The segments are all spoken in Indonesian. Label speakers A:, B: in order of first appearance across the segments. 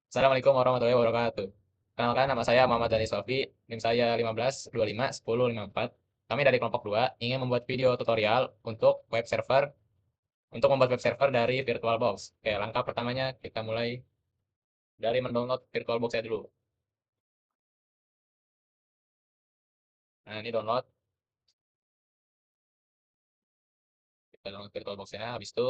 A: Assalamualaikum warahmatullahi wabarakatuh. Kenalkan nama saya Muhammad Dani Sofi, NIM saya 15251054. Kami dari kelompok 2 ingin membuat video tutorial untuk membuat web server dari VirtualBox. Oke, langkah pertamanya kita mulai dari mendownload VirtualBox-nya dulu. Nah, ini download, kita download VirtualBox-nya, habis itu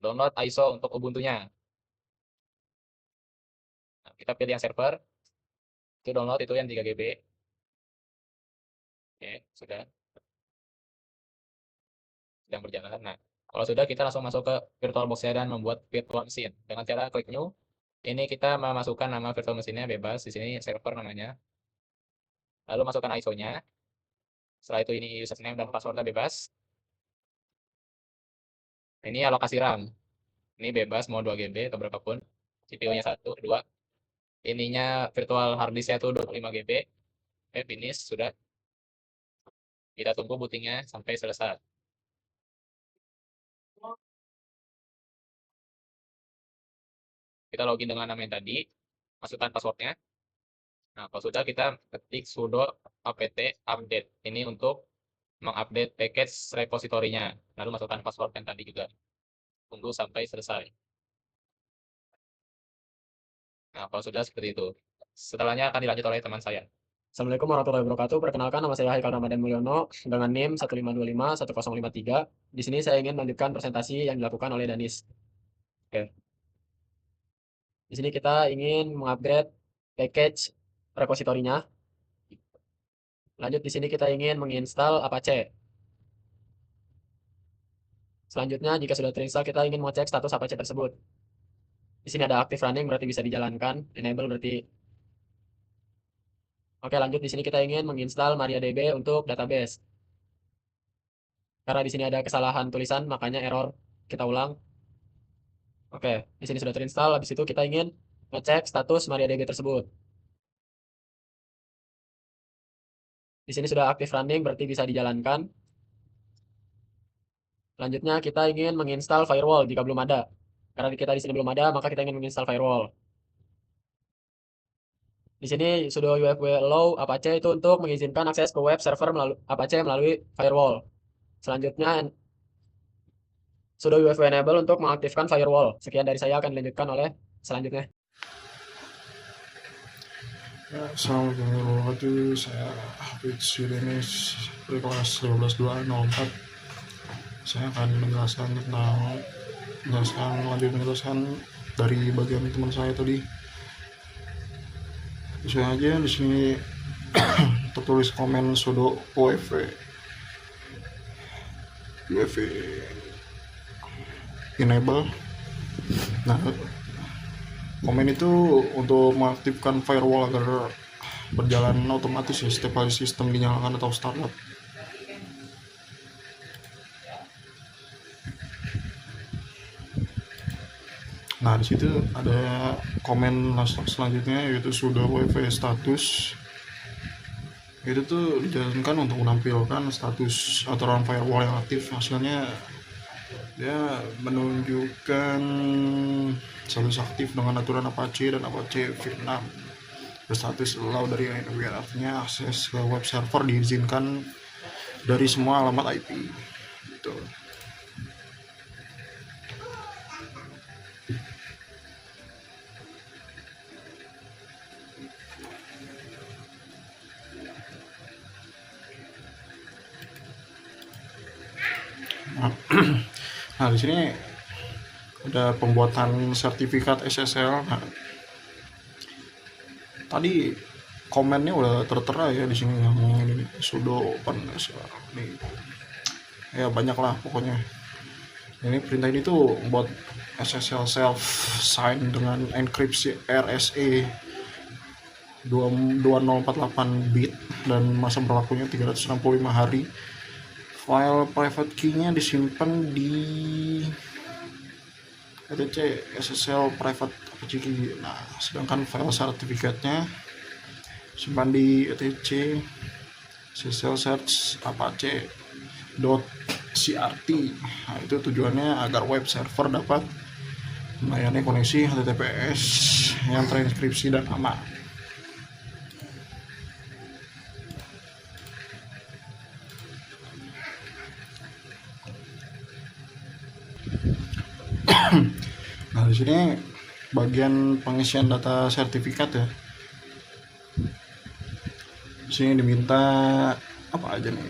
A: download ISO untuk Ubuntu-nya. Nah, kita pilih yang server, itu download itu yang 3 GB. Oke, sudah sedang berjalan. Nah, kalau sudah kita langsung masuk ke VirtualBox-nya dan membuat virtual machine. Dengan cara klik new, ini kita memasukkan nama virtual machine-nya bebas, di sini server namanya. Lalu masukkan ISO-nya. Setelah itu ini username dan password-nya bebas. Ini alokasi RAM. Ini bebas mau 2 GB atau berapapun. CPU-nya 1, 2. Ininya virtual hard disk-nya itu 25 GB. Oke, finish sudah. Kita tunggu booting-nya sampai selesai. Kita login dengan nama yang tadi, masukkan password-nya. Nah, kalau sudah kita ketik sudo apt update. Ini untuk mengupdate package repositorinya. Lalu masukkan password yang tadi juga. Tunggu sampai selesai. Nah, kalau sudah seperti itu. Setelahnya akan dilanjut oleh teman saya.
B: Assalamualaikum warahmatullahi wabarakatuh. Perkenalkan nama saya Haikal Ramadan Mulyono dengan NIM 1525153. Di sini saya ingin melanjutkan presentasi yang dilakukan oleh Danis. Oke. Di sini kita ingin mengupgrade package repositorinya. Lanjut di sini kita ingin menginstal Apache. Selanjutnya jika sudah terinstall kita ingin mengecek status Apache tersebut. Di sini ada active running berarti bisa dijalankan, enable berarti. Oke, lanjut di sini kita ingin menginstal MariaDB untuk database. Karena di sini ada kesalahan tulisan makanya error. Kita ulang. Oke, di sini sudah terinstall. Habis itu kita ingin ngecek status MariaDB tersebut. Di sini sudah aktif running, berarti bisa dijalankan. Selanjutnya kita ingin menginstal firewall jika belum ada. Karena kita di sini belum ada, maka kita ingin menginstal firewall. Di sini sudo UFW allow Apache itu untuk mengizinkan akses ke web server melalui Apache melalui firewall. Selanjutnya sudo UFW enable untuk mengaktifkan firewall. Sekian dari saya, akan dilanjutkan oleh selanjutnya.
C: Assalamualaikum warahmatullahi wabarakatuh. Saya Hafid Sirenis dari kelas 15204. Saya akan menjelaskan dari bagian teman saya tadi. Sesuai aja di sini tertulis komen sudo UFW enable. Nah, komen itu untuk mengaktifkan firewall agar berjalan otomatis ya setiap kali sistem dinyalakan atau startup. Nah, di situ ada komen selanjutnya yaitu sudo wifi status. Itu tuh dijalankan untuk menampilkan status aturan firewall yang aktif. Hasilnya dia menunjukkan status aktif dengan aturan Apache dan Apache v6. Status allow dari AWS, artinya akses ke web server diizinkan dari semua alamat IP. Gitu. Nah, di sini ada pembuatan sertifikat SSL. Nah, tadi komennya udah tertera ya di sini yang ini sudo open SSL. Nih. Ya banyak lah pokoknya. Ini perintah ini tuh buat SSL self sign dengan enkripsi RSA 2048 bit dan masa berlakunya 365 hari. File private key-nya disimpan di etc SSL private Apache key. Nah, sedangkan file sertifikatnya simpan di etc SSL search Apache .crt. Nah, itu tujuannya agar web server dapat melayani koneksi HTTPS yang terenkripsi dan aman. Nah, di sini bagian pengisian data sertifikat ya. Di sini diminta apa aja nih?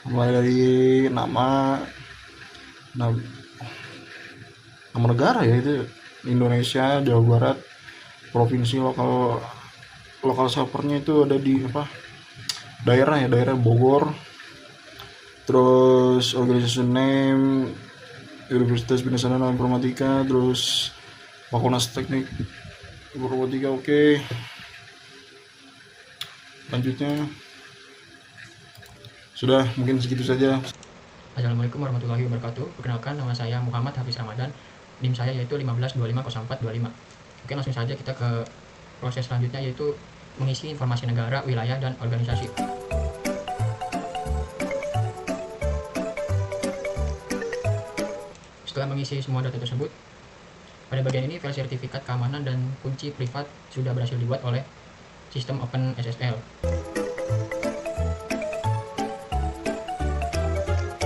C: Mulai dari nama negara ya, itu Indonesia, Jawa Barat, provinsi, lokal servernya itu ada di apa? Daerah ya, daerah Bogor. Terus organization name, Universitas Bina Sarana Informatika, terus Fakultas Teknik Informatika. Oke. Lanjutnya sudah, mungkin segitu saja.
B: Assalamualaikum warahmatullahi wabarakatuh. Perkenalkan, nama saya Muhammad Hafiz Ramadan. NIM saya yaitu 15250425. Oke, langsung saja kita ke proses selanjutnya, yaitu mengisi informasi negara, wilayah, dan organisasi. Setelah mengisi semua data tersebut, pada bagian ini file sertifikat keamanan dan kunci privat sudah berhasil dibuat oleh sistem OpenSSL.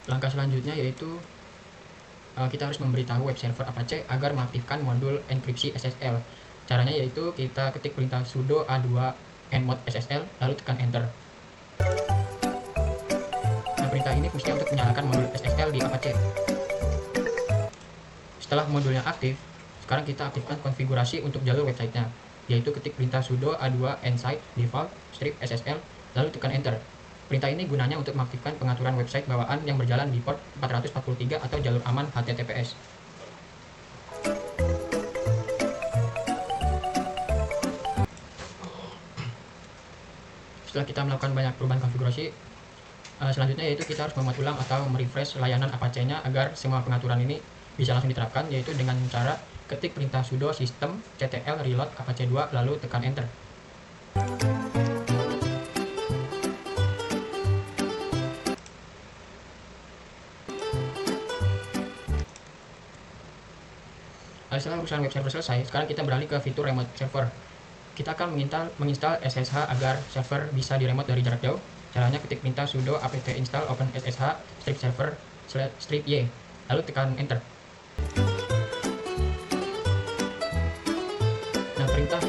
B: Langkah selanjutnya yaitu kita harus memberitahu web server Apache agar mengaktifkan modul enkripsi SSL. Caranya yaitu kita ketik perintah sudo a2 nmod SSL lalu tekan enter. Nah, perintah ini fungsinya untuk menyalakan modul SSL di Apache. Setelah modulnya aktif, sekarang kita aktifkan konfigurasi untuk jalur websitenya, yaitu ketik perintah sudo a2 nsite default strip SSL lalu tekan enter. Perintah ini gunanya untuk mengaktifkan pengaturan website bawaan yang berjalan di port 443 atau jalur aman HTTPS. Setelah kita melakukan banyak perubahan konfigurasi, selanjutnya yaitu kita harus memuat ulang atau merefresh layanan Apache-nya agar semua pengaturan ini bisa langsung diterapkan, yaitu dengan cara ketik perintah sudo system ctl reload apache 2 lalu tekan enter. Setelah urusan web server selesai, sekarang kita beralih ke fitur remote server. Kita akan menginstal SSH agar server bisa diremote dari jarak jauh. Caranya ketik perintah sudo apt install OpenSSH strip server strip y lalu tekan enter. Nah, perintah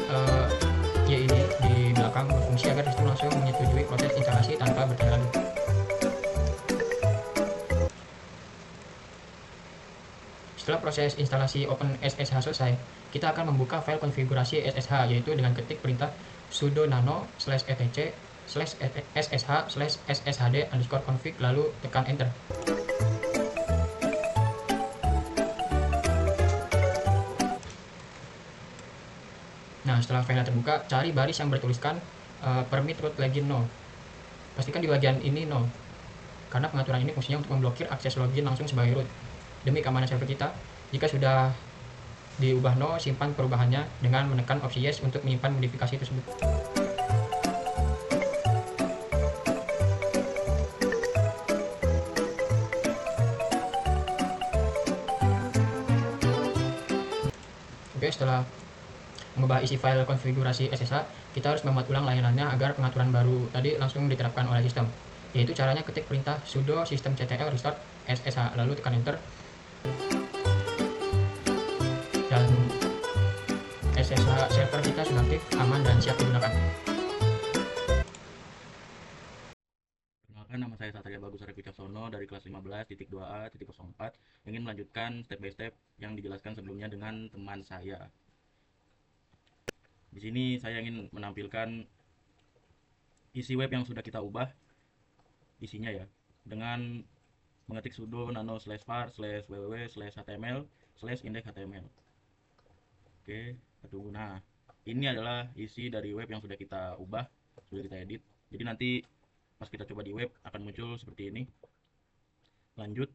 B: y ini di belakang berfungsi agar sistem langsung menyetujui proses instalasi tanpa bertanya lagi. Setelah proses instalasi OpenSSH selesai, kita akan membuka file konfigurasi SSH, yaitu dengan ketik perintah sudo nano /etc/ssh/sshd_config lalu tekan enter. Nah, setelah file terbuka, cari baris yang bertuliskan permit root login no. Pastikan di bagian ini no, karena pengaturan ini fungsinya untuk memblokir akses login langsung sebagai root. Demi keamanan server kita, jika sudah diubah no, simpan perubahannya dengan menekan opsi yes untuk menyimpan modifikasi tersebut. Oke, setelah mengubah isi file konfigurasi SSH, kita harus membuat ulang layanannya agar pengaturan baru tadi langsung diterapkan oleh sistem. Yaitu caranya ketik perintah sudo systemctl restart SSH lalu tekan enter. Dan SSH server kita sudah aktif, aman, dan siap digunakan.
D: Perkenalkan, nama saya Satria Bagus Arif Wicaksono dari kelas 15.2A.04, ingin melanjutkan step by step yang dijelaskan sebelumnya dengan teman saya. Di sini saya ingin menampilkan isi web yang sudah kita ubah isinya ya, dengan mengetik sudo nano/var/www/html/index.html. Oke, kita tunggu. Nah, ini adalah isi dari web yang sudah kita ubah, sudah kita edit. Jadi nanti pas kita coba di web akan muncul seperti ini. Lanjut.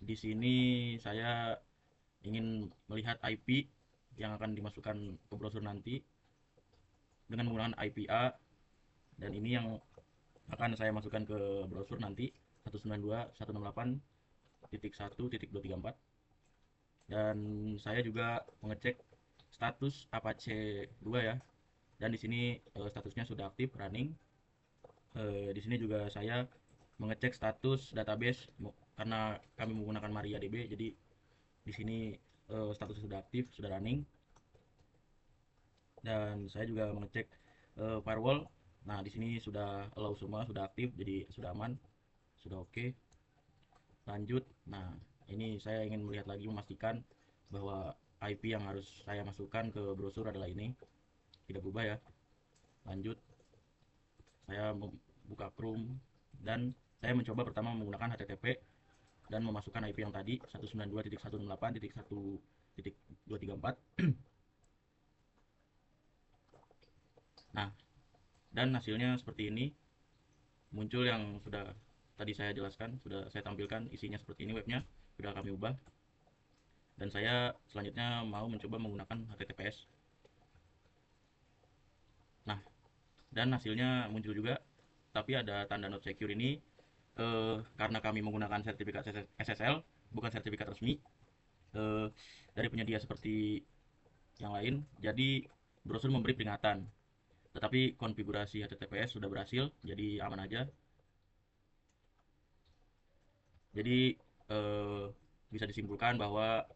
D: Di sini saya ingin melihat IP yang akan dimasukkan ke browser nanti dengan menggunakan IP A, dan ini yang akan saya masukkan ke browser nanti 192.168.1.234. Dan saya juga mengecek status Apache 2 ya. Dan di sini statusnya sudah aktif running. Di sini juga saya mengecek status database karena kami menggunakan MariaDB, jadi di sini statusnya sudah aktif, sudah running. Dan saya juga mengecek firewall. Nah, di sini sudah allow semua, sudah aktif, jadi sudah aman, sudah oke. Lanjut. Nah, ini saya ingin melihat lagi, memastikan bahwa IP yang harus saya masukkan ke browser adalah ini, tidak berubah ya. Lanjut. Saya membuka Chrome dan saya mencoba pertama menggunakan HTTP dan memasukkan IP yang tadi 192.168.1.234. Nah, dan hasilnya seperti ini, muncul yang sudah tadi saya jelaskan, sudah saya tampilkan isinya seperti ini. Webnya sudah kami ubah, dan saya selanjutnya mau mencoba menggunakan HTTPS. Nah, dan hasilnya muncul juga, tapi ada tanda not secure ini karena kami menggunakan sertifikat SSL, bukan sertifikat resmi dari penyedia seperti yang lain. Jadi browser memberi peringatan, tetapi konfigurasi HTTPS sudah berhasil, jadi aman aja. Jadi bisa disimpulkan bahwa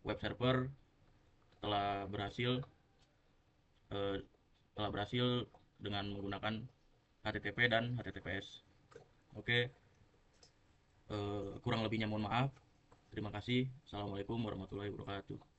D: web server telah berhasil dengan menggunakan HTTP dan HTTPS. Oke, kurang lebihnya mohon maaf. Terima kasih. Assalamualaikum warahmatullahi wabarakatuh.